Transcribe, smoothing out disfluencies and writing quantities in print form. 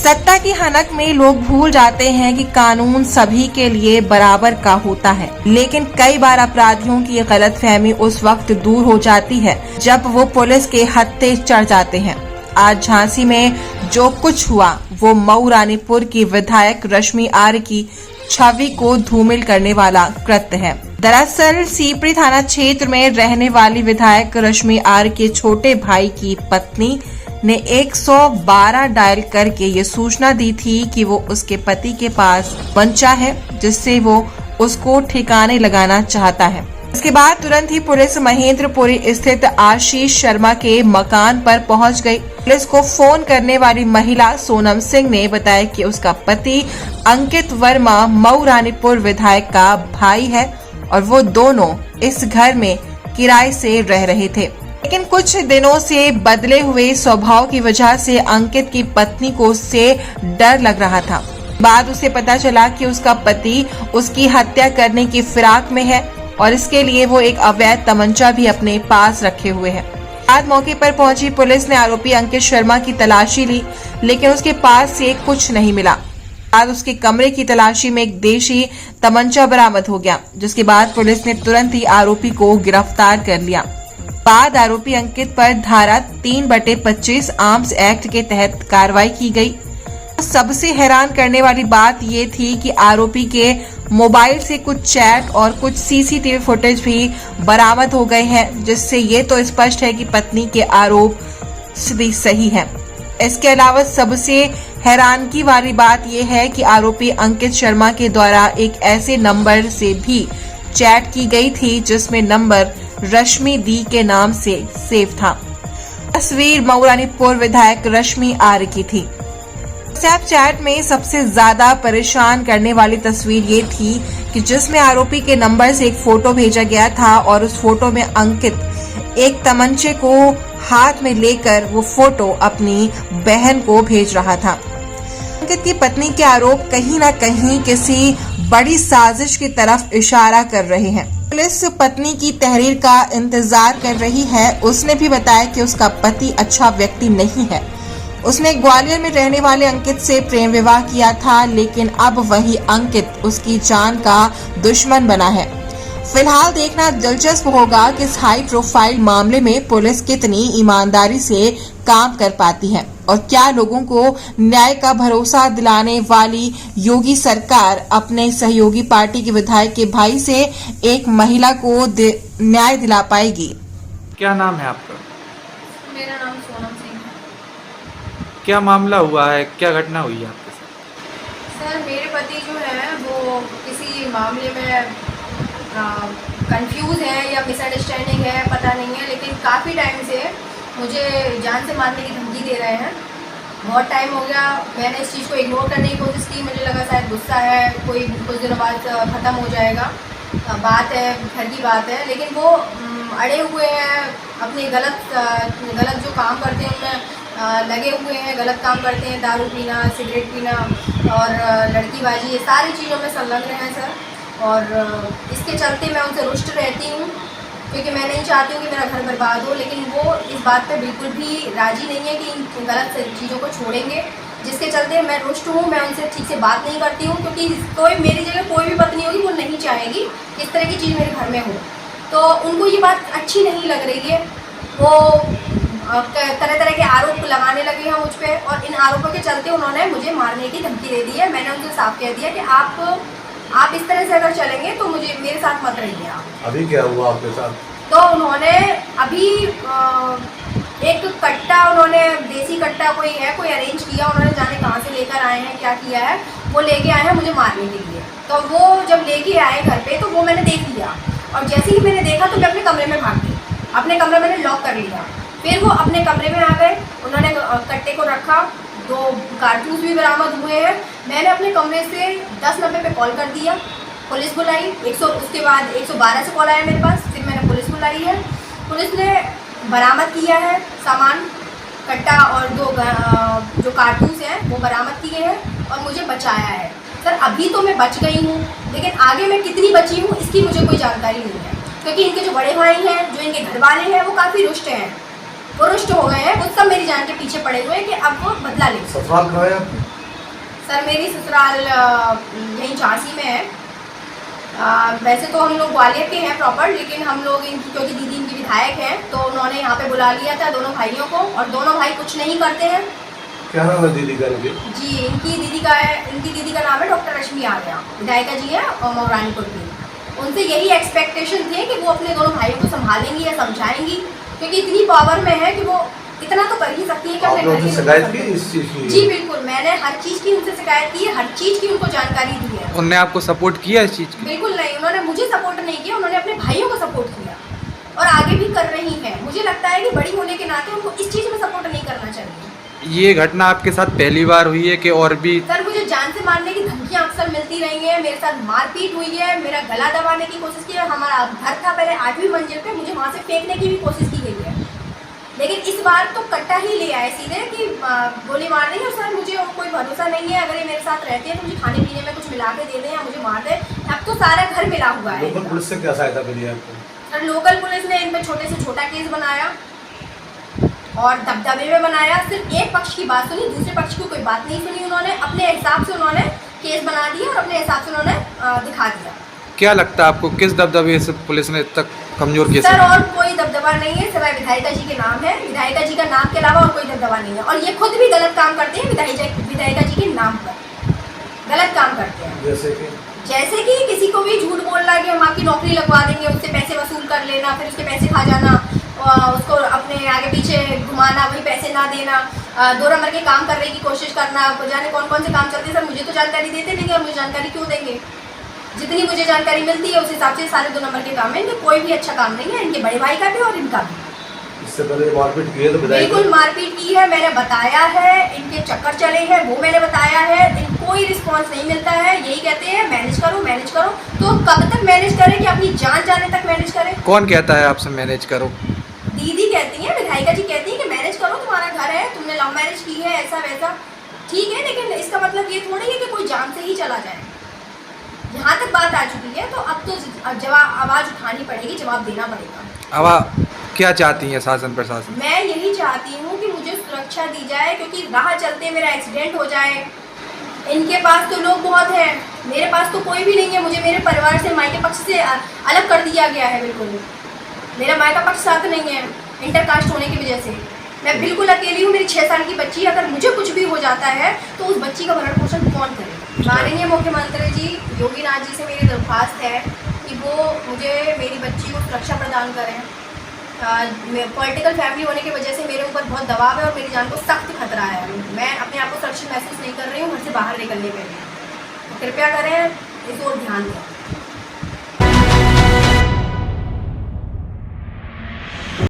सत्ता की हनक में लोग भूल जाते हैं कि कानून सभी के लिए बराबर का होता है, लेकिन कई बार अपराधियों की गलतफहमी उस वक्त दूर हो जाती है जब वो पुलिस के हत्थे चढ़ जाते हैं। आज झांसी में जो कुछ हुआ वो मऊ रानीपुर की विधायक रश्मि आर्य की छवि को धूमिल करने वाला कृत्य है। दरअसल सीपरी थाना क्षेत्र में रहने वाली विधायक रश्मि आर्य के छोटे भाई की पत्नी ने 112 डायल करके ये सूचना दी थी कि वो उसके पति के पास बंचा है, जिससे वो उसको ठिकाने लगाना चाहता है। इसके बाद तुरंत ही पुलिस महेंद्रपुरी स्थित आशीष शर्मा के मकान पर पहुंच गई। पुलिस को फोन करने वाली महिला सोनम सिंह ने बताया कि उसका पति अंकित वर्मा मऊ रानीपुर विधायक का भाई है और वो दोनों इस घर में किराए से रह रहे थे, लेकिन कुछ दिनों से बदले हुए स्वभाव की वजह से अंकित की पत्नी को उससे डर लग रहा था। बाद उसे पता चला कि उसका पति उसकी हत्या करने की फिराक में है और इसके लिए वो एक अवैध तमंचा भी अपने पास रखे हुए है। बाद मौके पर पहुंची पुलिस ने आरोपी अंकित शर्मा की तलाशी ली, लेकिन उसके पास से कुछ नहीं मिला। बाद उसके कमरे की तलाशी में एक देशी तमंचा बरामद हो गया, जिसके बाद पुलिस ने तुरंत ही आरोपी को गिरफ्तार कर लिया। बाद आरोपी अंकित पर धारा 3/25 आर्म्स एक्ट के तहत कार्रवाई की गई। सबसे हैरान करने वाली बात ये थी कि आरोपी के मोबाइल से कुछ चैट और कुछ सीसीटीवी फुटेज भी बरामद हो गए हैं, जिससे ये तो स्पष्ट है कि पत्नी के आरोप सही है। इसके अलावा सबसे हैरानगी वाली बात यह है कि आरोपी अंकित शर्मा के द्वारा एक ऐसे नंबर से भी चैट की गई थी जिसमें नंबर रश्मि दी के नाम से सेव था। तस्वीर मऊ रानीपुर विधायक रश्मि आर्य की थी। स्नैपचैट में सबसे ज्यादा परेशान करने वाली तस्वीर ये थी कि जिसमें आरोपी के नंबर से एक फोटो भेजा गया था और उस फोटो में अंकित एक तमंचे को हाथ में लेकर वो फोटो अपनी बहन को भेज रहा था। अंकित की पत्नी के आरोप कहीं न कहीं किसी बड़ी साजिश की तरफ इशारा कर रहे हैं। पुलिस पत्नी की तहरीर का इंतजार कर रही है। उसने भी बताया कि उसका पति अच्छा व्यक्ति नहीं है। उसने ग्वालियर में रहने वाले अंकित से प्रेम विवाह किया था, लेकिन अब वही अंकित उसकी जान का दुश्मन बना है। फिलहाल देखना दिलचस्प होगा कि इस हाई प्रोफाइल मामले में पुलिस कितनी ईमानदारी से काम कर पाती है और क्या लोगों को न्याय का भरोसा दिलाने वाली योगी सरकार अपने सहयोगी पार्टी के विधायक के भाई से एक महिला को न्याय दिला पाएगी। क्या नाम है आपका? मेरा नाम सोनम सिंह है। क्या मामला हुआ है, क्या घटना हुई है आपके साथ? सर, मेरे पति जो है वो किसी मामले में कंफ्यूज है या मिसअंडरस्टैंडिंग है, पता नहीं है, लेकिन काफ़ी टाइम से मुझे जान से मारने की धमकी दे रहे हैं। बहुत टाइम हो गया, मैंने इस चीज़ को इग्नोर करने की कोशिश की। मुझे लगा शायद गुस्सा है, कोई कुछ दिनों बाद ख़त्म हो जाएगा, बात है, घर की बात है, लेकिन वो अड़े हुए हैं, अपने गलत जो काम करते हैं उनमें लगे हुए हैं, गलत काम करते हैं, दारू पीना, सिगरेट पीना और लड़कीबाजी, ये सारी चीज़ों में संलग्न हैं सर। और इसके चलते मैं उनसे रुष्ट रहती हूँ, क्योंकि मैं नहीं चाहती हूँ कि मेरा घर बर्बाद हो, लेकिन वो इस बात पे बिल्कुल भी राज़ी नहीं है कि इन गलत चीज़ों को छोड़ेंगे, जिसके चलते मैं रुष्ट हूँ। मैं उनसे ठीक से बात नहीं करती हूँ, क्योंकि कोई मेरी जगह कोई भी पत्नी होगी वो नहीं चाहेगी कि इस तरह की चीज़ मेरे घर में हो। तो उनको ये बात अच्छी नहीं लग रही है। वो तरह तरह के आरोप लगाने लगे हैं मुझ पर, और इन आरोपों के चलते उन्होंने मुझे मारने की धमकी दे दी है। मैंने उनसे साफ कह दिया कि आप इस तरह से अगर चलेंगे तो मुझे मेरे साथ मत रहिए आप। अभी क्या हुआ आपके साथ? तो उन्होंने अभी एक कट्टा, उन्होंने देसी कट्टा कोई अरेंज किया, उन्होंने जाने कहाँ से लेकर आए हैं, क्या किया है, वो लेके आए हैं मुझे मारने के लिए। तो वो जब लेके आए घर पे तो वो मैंने देख लिया, और जैसे ही मैंने देखा तो मैं अपने कमरे में भाग गई। अपने कमरे मैंने लॉक कर लिया। फिर वो अपने कमरे में आ गए, उन्होंने कट्टे को रखा, 2 कारतूस भी बरामद हुए हैं। मैंने अपने कमरे से 1090 पे कॉल कर दिया, पुलिस बुलाई। उसके बाद 112 से कॉल आया मेरे पास, फिर मैंने पुलिस बुलाई है। पुलिस ने बरामद किया है सामान, कट्टा और 2 जो कारतूस हैं वो बरामद किए हैं और मुझे बचाया है। सर, अभी तो मैं बच गई हूँ, लेकिन आगे मैं कितनी बची हूँ इसकी मुझे कोई जानकारी नहीं है, क्योंकि इनके जो बड़े भाई हैं, जो इनके घर वाले हैं, वो काफ़ी रुष्ट हैं, वो रुष्ट हो गए हैं। वो सब मेरी जान के पीछे पड़े हुए हैं कि अब वो बदला ले। ससुराल कहाँ है आपकी? सर मेरी ससुराल यहीं झांसी में है। वैसे तो हम लोग ग्वालियर के हैं प्रॉपर, लेकिन हम लोग इनकी क्योंकि दीदी इनकी विधायक हैं तो उन्होंने यहाँ पे बुला लिया था दोनों भाइयों को, और दोनों भाई कुछ नहीं करते हैं। क्या नाम है दीदी का? जी इनकी दीदी का नाम है डॉक्टर रश्मि आर्या, विधायिका जी है और मौरानीपुर की। उनसे यही एक्सपेक्टेशन थे कि वो अपने दोनों भाइयों को संभालेंगी या समझाएंगी, क्योंकि इतनी पावर में है कि वो इतना तो कर ही सकती है कि अपने घर की शिकायत की इस चीज की? जी बिल्कुल, मैंने हर चीज़ की उनसे शिकायत की है, हर चीज़ की उनको जानकारी दी है। उनने आपको सपोर्ट किया इस चीज़ की? बिल्कुल नहीं, उन्होंने मुझे सपोर्ट नहीं किया, उन्होंने अपने भाइयों को सपोर्ट किया और आगे भी कर रही हैं। मुझे लगता है कि बड़ी होने के नाते उनको इस चीज़ में सपोर्ट नहीं करना चाहिए। ये घटना आपके साथ पहली बार हुई है कि और भी? सर मुझे जान से मारने की धमकियां अक्सर मिलती रही हैं, मेरे साथ मारपीट हुई है, मेरा गला दबाने की कोशिश की है। हमारा घर था पहले 8वीं मंजिल पे, मुझे वहाँ से फेंकने की भी कोशिश की गई है, लेकिन इस बार तो कट्टा ही ले आए सीधे कि गोली मार देंगे। और सर मुझे कोई भरोसा नहीं है, अगर ये मेरे साथ रहते हैं तो मुझे खाने पीने में कुछ मिला के दे दें या मुझे मार दें। अब तो सारा घर मिला हुआ है। लोकल पुलिस से क्या सहायता मिली आपको? सर लोकल पुलिस ने इन पे छोटे से छोटा केस बनाया और दबदबे में बनाया। सिर्फ एक पक्ष की बात सुनी, दूसरे पक्ष की कोई बात नहीं सुनी। उन्होंने अपने हिसाब से उन्होंने केस बना दिया और अपने हिसाब से उन्होंने दिखा दिया। क्या लगता है आपको किस दबदबे से पुलिस ने तक कमजोर केस? सर और कोई दबदबा नहीं है सिवाय विधायिका जी के नाम है। विधायिका जी का नाम के अलावा और कोई दबदबा नहीं है, और ये खुद भी गलत काम करते हैं विधायिका जी के नाम पर गलत काम करते हैं। जैसे कि किसी को भी झूठ बोलना कि हम आपकी नौकरी लगवा देंगे, उससे पैसे वसूल कर लेना, फिर उसके पैसे खा जाना, उसको अपने आगे पीछे घुमाना, वही पैसे ना देना, 2 नंबर के काम करने की कोशिश करना। जाने कौन कौन से काम चलते हैं। सर मुझे तो जानकारी देते नहीं है, और मुझे जानकारी क्यों देंगे? जितनी मुझे जानकारी मिलती है उस हिसाब से सारे 2 नंबर के काम है। इनके कोई भी अच्छा काम नहीं है, इनके बड़े भाई का भी और इनका भी। इससे पहले मारपीट की है तो बिल्कुल मारपीट की है, मैंने बताया है। इनके चक्कर चले हैं वो मैंने बताया है। कोई रिस्पांस नहीं मिलता है, यही कहते हैं मैनेज करो मैनेज करो। तो कब तक मैनेज करें कि अपनी जान जाने तक मैनेज करें? कौन कहता है आपसे मैनेज करो? दीदी कहती है, विधायिका जी कहती है कि मैनेज करो, तुम्हारा घर है, तुमने लव मैरिज की है, ऐसा वैसा। ठीक है, लेकिन इसका मतलब ये थोड़ी है कि कोई जान से ही चला जाए। यहाँ तक बात आ चुकी है तो अब तो जवाब आवाज़ उठानी पड़ेगी, जवाब देना पड़ेगा। अब क्या चाहती हैं शासन प्रशासन? मैं यही चाहती हूँ कि मुझे सुरक्षा दी जाए, क्योंकि राह चलते मेरा एक्सीडेंट हो जाए। इनके पास तो लोग बहुत हैं, मेरे पास तो कोई भी नहीं है। मुझे मेरे परिवार से, मायके पक्ष से अलग कर दिया गया है। बिल्कुल मेरा मायका पक्ष साथ नहीं है इंटरकास्ट होने की वजह से। मैं बिल्कुल अकेली हूँ, मेरी 6 साल की बच्ची। अगर मुझे कुछ भी हो जाता है तो उस बच्ची का भरण पोषण कौन करे? माननीय मुख्यमंत्री जी योगी नाथ जी से मेरी दरख्वास्त है कि वो मुझे मेरी बच्ची को सुरक्षा प्रदान करें। पॉलिटिकल फैमिली होने की वजह से मेरे ऊपर बहुत दबाव है और मेरी जान को सख्त खतरा है। मैं अपने आप को सुरक्षित महसूस नहीं कर रही हूँ घर से बाहर निकलने के लिए। तो कृपया करें, इस ओर ध्यान दें।